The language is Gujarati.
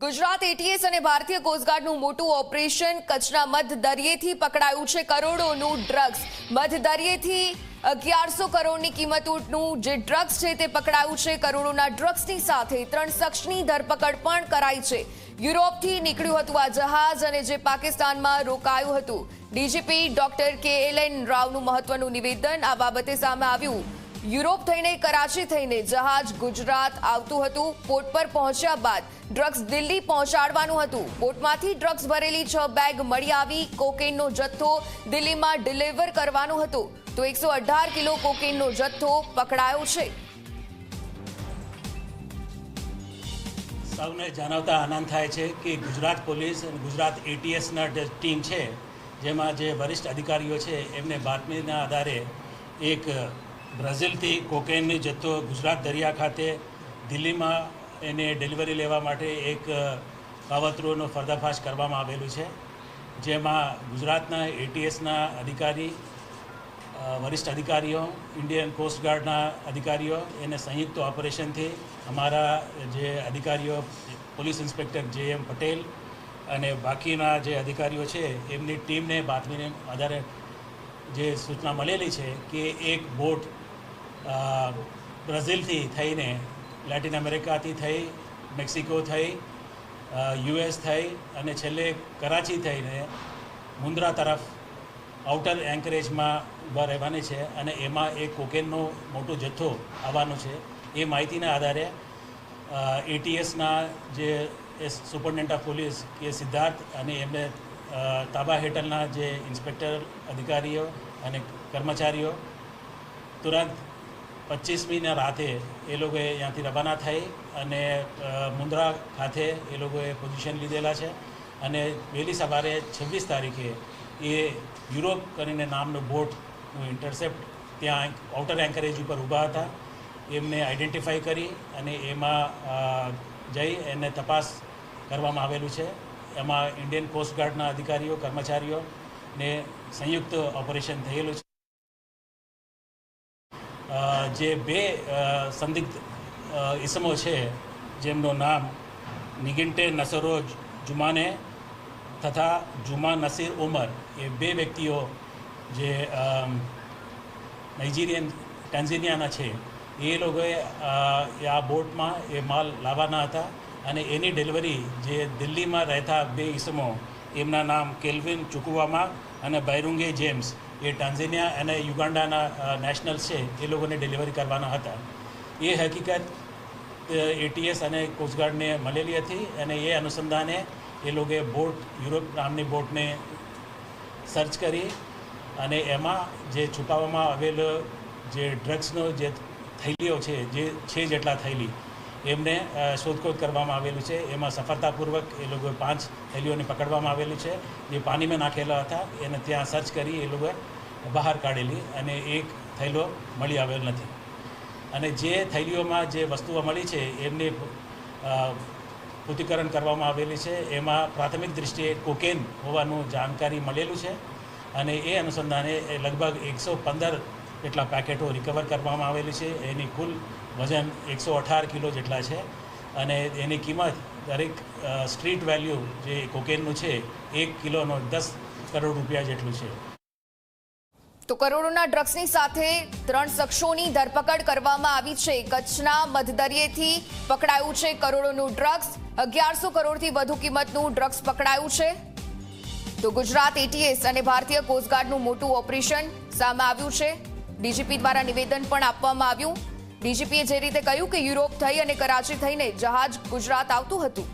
ગુજરાત એટીએસ અને ભારતીય કોસ્ટગાર્ડનું મોટું ઓપરેશન કચ્છના મધ્ય દરિયેથી પકડાયું છે કરોડોનું ડ્રગ્સ મધ્ય દરિયેથી 1100 કરોડની કિંમતનું જે ડ્રગ્સ છે તે પકડાયું છે કરોડોના ડ્રગ્સની સાથે 3 શખ્સની ધરપકડ પણ કરાઈ છે યુરોપથી નીકળ્યું હતું આ જહાજ અને જે પાકિસ્તાનમાં રોકાયું હતું ડીજીપી ડોક્ટર KLN રાવનું મહત્વનું નિવેદન આ બાબતે સામે આવ્યું યુરોપ થઈને કરાચી થઈને જહાજ ગુજરાત આવતું હતું પોર્ટ પર પહોંચ્યા બાદ ડ્રગ્સ દિલ્હી પહોંચાડવાનું હતું પોર્ટમાંથી ડ્રગ્સ ભરેલી 6 બેગ મળી આવી કોકેનનો જથ્થો દિલ્હીમાં ડિલિવર કરવાનો હતો તો 118 કિલો કોકેનનો જથ્થો પકડાયો છે સૌને જણાવતા આનંદ થાય છે કે ગુજરાત પોલીસ અને ગુજરાત એટીએસના ટીમ છે જેમાં જે વરિષ્ઠ અધિકારીઓ છે એમને બાતમીના આધારે એક બ્રાઝિલથી કોકેનની જથ્થો ગુજરાત દરિયા ખાતે દિલ્હીમાં એને ડિલિવરી લેવા માટે એક કાવતરૂનો પર્દાફાશ કરવામાં આવેલું છે જેમાં ગુજરાતના એટીએસના અધિકારી વરિષ્ઠ અધિકારીઓ ઇન્ડિયન કોસ્ટગાર્ડના અધિકારીઓ એને સંયુક્ત ઓપરેશનથી અમારા જે અધિકારીઓ પોલીસ ઇન્સ્પેક્ટર JM પટેલ અને બાકીના જે અધિકારીઓ છે એમની ટીમને બાતમીને આધારે જે સૂચના મળેલી છે કે એક બોટ બ્રાઝિલથી થઈને લેટિન અમેરિકાથી થઈ મેક્સિકો થઈ US થઈ અને છેલ્લે કરાચી થઈને મુન્દ્રા તરફ આઉટર એન્કરેજમાં ઊભા રહેવાની છે અને એમાં એક કોકેનનો મોટો જથ્થો આવવાનો છે એ માહિતીના આધારે એટીએસના જે સુપરિન્ટેન્ડન્ટ ઓફ પોલીસ કે સિદ્ધાર્થ અને એમને તાબા હેઠળના જે ઇન્સ્પેક્ટર અધિકારીઓ અને કર્મચારીઓ તુરંત 25મીના રાતે એ લોકોએ ત્યાંથી રવાના થઈ અને મુન્દ્રા ખાતે એ લોકોએ પોઝિશન લીધેલા છે અને વહેલી સવારે 26 તારીખે એ યુરોપ કરીને નામનું બોટનું ઇન્ટરસેપ્ટ ત્યાં આઉટર એન્કરેજ ઉપર ઊભા હતા એમને આઈડેન્ટિફાઈ કરી અને એમાં જઈ એને તપાસ કરવામાં આવેલું છે એમાં ઇન્ડિયન કોસ્ટગાર્ડના અધિકારીઓ કર્મચારીઓને સંયુક્ત ઓપરેશન થયેલું છે જે 2 સંદિગ્ધ ઇસમો છે જેમનું નામ નિગિન્ટે નસરોજ જુમાને તથા જુમા નસીર ઉમર એ 2 વ્યક્તિઓ જે નાઇજીરિયન ટાન્ઝેનિયાના છે એ લોકોએ આ બોટમાં એ માલ લાવવાના હતા અને એની ડિલિવરી જે દિલ્હીમાં રહેતા 2 ઇસમો એમના નામ કેલ્વિન ચુકુવામા અને બૈરુંગે જેમ્સ એ ટાન્ઝેનિયા અને યુગાન્ડાના નેશનલ છે એ લોકોને ડિલિવરી કરવાના હતા એ હકીકત એટીએસ અને કોસ્ટગાર્ડને મળેલી હતી અને એ અનુસંધાને એ લોકોએ બોટ યુરોપ નામની બોટને સર્ચ કરી અને એમાં જે છુપાવવામાં આવેલો જે ડ્રગ્સનો જે થેલીઓ છે જે 6 જેટલા થેલી એમને શોધખોળ કરવામાં આવેલું છે એમાં સફળતાપૂર્વક એ લોકોએ 5 થેલીઓને પકડવામાં આવેલી છે જે પાણીમાં નાખેલા હતા એને ત્યાં સર્ચ કરી એ લોકોએ બહાર કાઢેલી અને એક થેલો મળી આવેલ નથી અને જે થેલીઓમાં જે વસ્તુઓ મળી છે એમને પૃથ્થકરણ કરવામાં આવેલી છે એમાં પ્રાથમિક દૃષ્ટિએ કોકેન હોવાનું જાણકારી મળેલું છે અને એ અનુસંધાને લગભગ 115 જેટલા પેકેટો રિકવર કરવામાં આવેલી છે એની કુલ વજન 118 કિલો જેટલા છે અને એની કિંમત દરેક સ્ટ્રીટ વેલ્યુ જે કોકેનનું છે 1 કિલોનો 10 કરોડ રૂપિયા જેટલું છે તો કરોડોના ડ્રગ્સની સાથે 3 શખ્સોની ધરપકડ કરવામાં આવી છે કચ્છના મધદરિયેથી પકડાયું છે કરોડોનું ડ્રગ્સ 1100 કરોડથી વધુ કિંમતનું ડ્રગ્સ પકડાયું છે તો ગુજરાત એટીએસ અને ભારતીય કોસ્ટગાર્ડનું મોટું ઓપરેશન સામે આવ્યું છે ડીજીપી દ્વારા નિવેદન પણ આપવામાં આવ્યું ડીજીપીએ જે રીતે કહ્યું કે યુરોપ થઈ અને કરાચી થઈને જહાજ ગુજરાત આવતું હતું